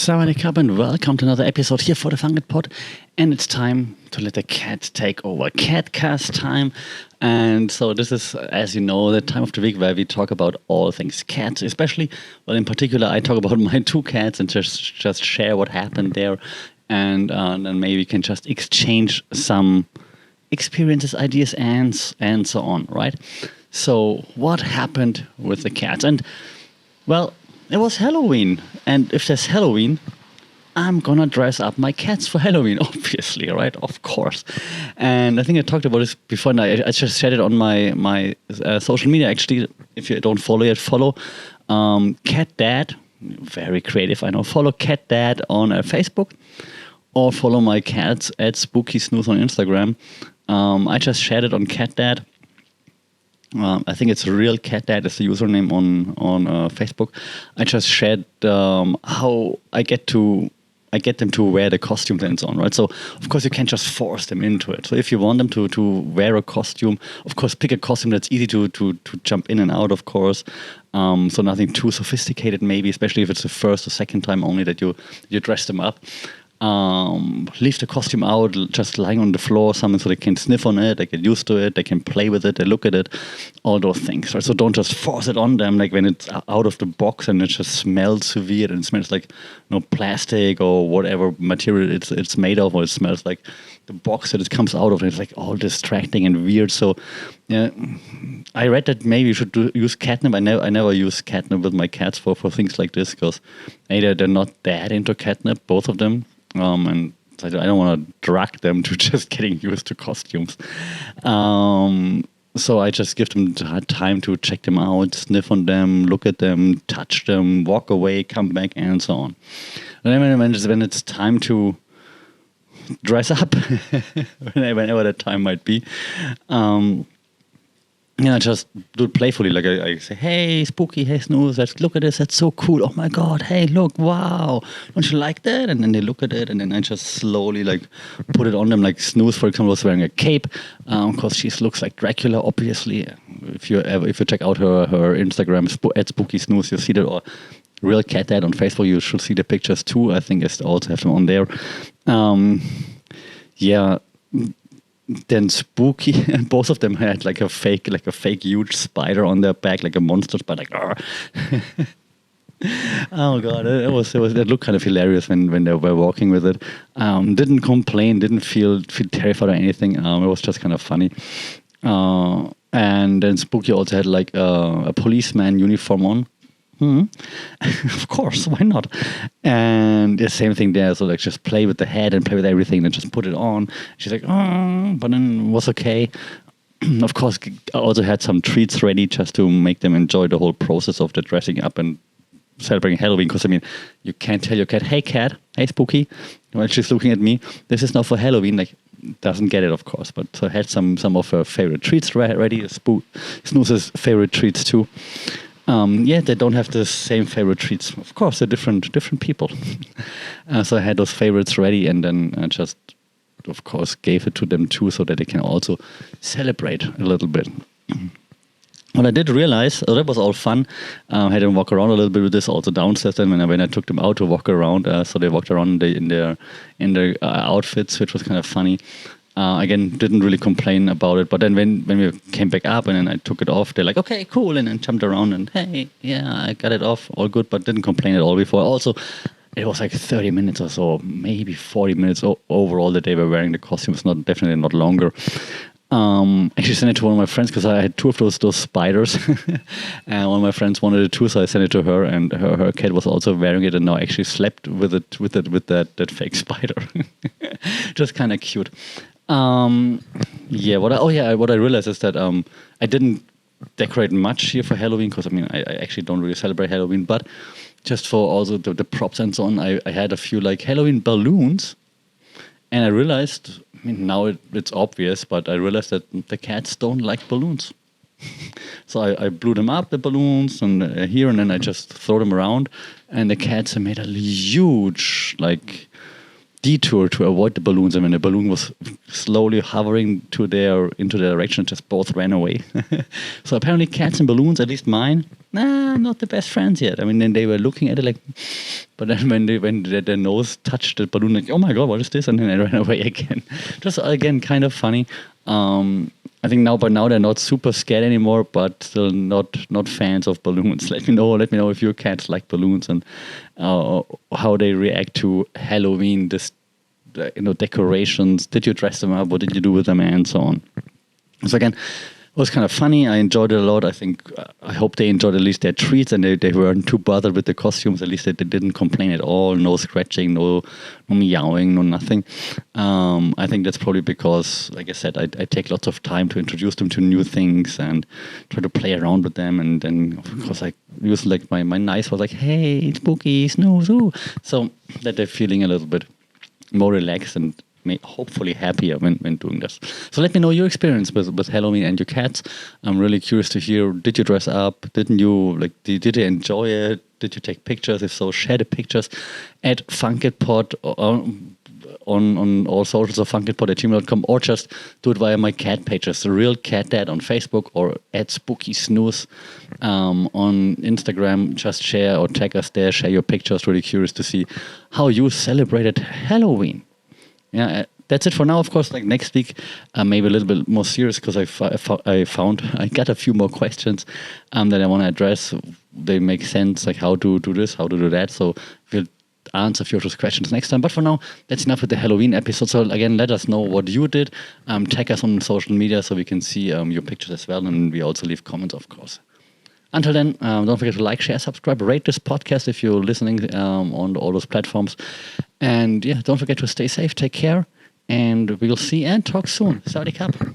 Sawadee and welcome to another episode here for the Funget Pod. And it's time to let the cat take over. Catcast time. And so this is, as you know, the time of the week where we talk about all things cats, especially, well, in particular, I talk about my two cats and just share what happened there. And then maybe we can just exchange some experiences, ideas, and so on, right? So what happened with the cats? And, well, it was Halloween, and if there's Halloween, I'm gonna dress up my cats for Halloween, obviously, right? Of course. And I think I talked about this before, and I just shared it on my social media, actually. If you don't follow yet, follow Cat Dad. Very creative, I know. Follow Cat Dad on Facebook, or follow my cats at Spooky Snooze on Instagram. I just shared it on Cat Dad. I think it's Real Cat Dad is the username on Facebook. I just shared how I get them to wear the costumes and so on, right? So of course you can't just force them into it. So if you want them to wear a costume, of course pick a costume that's easy to jump in and out, of course. So nothing too sophisticated, maybe, especially if it's the first or second time only that you dress them up. Leave the costume out, just lying on the floor, something so they can sniff on it, they get used to it, they can play with it, they look at it, all those things. Right? So don't just force it on them, like when it's out of the box and it just smells weird and it smells like plastic or whatever material it's made of, or it smells like the box that it comes out of, and it's like all distracting and weird. So yeah, I read that maybe you should use catnip. I never use catnip with my cats for things like this, because they're not that into catnip, both of them. And I don't want to drag them to just getting used to costumes. So I just give them time to check them out, sniff on them, look at them, touch them, walk away, come back, and so on. And then when it's time to dress up, whenever that time might be, I just do it playfully. Like I say, hey, Spooky, hey, Snooze, let's look at this. That's so cool. Oh my God, hey, look, wow. Don't you like that? And then they look at it, and then I just slowly put it on them. Like Snooze, for example, was wearing a cape, because she looks like Dracula, obviously. If you check out her Instagram at Spooky Snooze, you'll see that, or Real Cat Dad on Facebook, you should see the pictures too. I think I also have them on there. Then Spooky, and both of them had like a fake huge spider on their back, like a monster spider. Oh God, it looked kind of hilarious when they were walking with it. Didn't complain, didn't feel terrified or anything. It was just kind of funny. And then Spooky also had like a policeman uniform on. Of course, why not? And the same thing there. So just play with the head and play with everything, and just put it on. She's like, oh, but then it was okay. Of course, I also had some treats ready just to make them enjoy the whole process of the dressing up and celebrating Halloween. Because you can't tell your cat, hey Spooky, when she's looking at me, this is not for Halloween. Like, doesn't get it, of course. But so I had some of her favorite treats ready. Snooze's favorite treats too. They don't have the same favorite treats. Of course, they're different people. So I had those favorites ready, and then I just, of course, gave it to them too, so that they can also celebrate a little bit. What I did realize, that was all fun. I had them walk around a little bit with this also downstairs. Then when I took them out to walk around, so they walked around in their outfits, which was kind of funny. Again, didn't really complain about it. But then when we came back up and then I took it off, they're like, okay, cool. And then jumped around and, hey, yeah, I got it off. All good, but didn't complain at all before. Also, it was like 30 minutes or so, maybe 40 minutes overall that they were wearing the costumes, definitely not longer. Actually sent it to one of my friends because I had two of those spiders. And one of my friends wanted it too, so I sent it to her, and her cat was also wearing it and now actually slept with that fake spider. Just kind of cute. What I realized is that I didn't decorate much here for Halloween, because I actually don't really celebrate Halloween, but just for also the props and so on, I had a few like Halloween balloons, and I realized, now it's obvious, but I realized that the cats don't like balloons. So I blew them up, the balloons, and then I just throw them around, and the cats made a huge detour to avoid the balloons, and when the balloon was slowly hovering into their direction, just both ran away. So apparently cats and balloons, at least mine, nah, not the best friends yet. I mean, then they were looking at it like, but then when their nose touched the balloon, like, oh my God, what is this? And then they ran away again. Just again, kind of funny. I think now they're not super scared anymore, but still not fans of balloons. Let me know if your cats like balloons and how they react to Halloween. Decorations. Did you dress them up? What did you do with them? And so on. So again, it was kind of funny. I enjoyed it a lot. I hope they enjoyed at least their treats and they weren't too bothered with the costumes. At least they didn't complain at all. No scratching, no meowing, no nothing. I think that's probably because, like I said, I take lots of time to introduce them to new things and try to play around with them. And then, of course, I use like my nice was like, hey, spooky, snooze, ooh. So that they're feeling a little bit more relaxed and hopefully happier when doing this. So let me know your experience with Halloween and your cats. I'm really curious to hear, did you dress up? Didn't you? Did you enjoy it? Did you take pictures? If so, share the pictures at funkitpod on all socials of funkitpod@gmail.com, or just do it via my cat pages, The Real Cat Dad on Facebook or at Spooky Snooze on Instagram. Just share or tag us there, share your pictures. Really curious to see how you celebrated Halloween. Yeah, that's it for now. Of course, like next week, maybe a little bit more serious because I got a few more questions that I want to address. They make sense, like how to do this, how to do that. So we'll answer a few of those questions next time. But for now, that's enough with the Halloween episode. So again, let us know what you did. Tag us on social media so we can see your pictures as well. And we also leave comments, of course. Until then, don't forget to like, share, subscribe, rate this podcast if you're listening on all those platforms. And yeah, don't forget to stay safe, take care, and we'll see and talk soon. Sawadee Krap.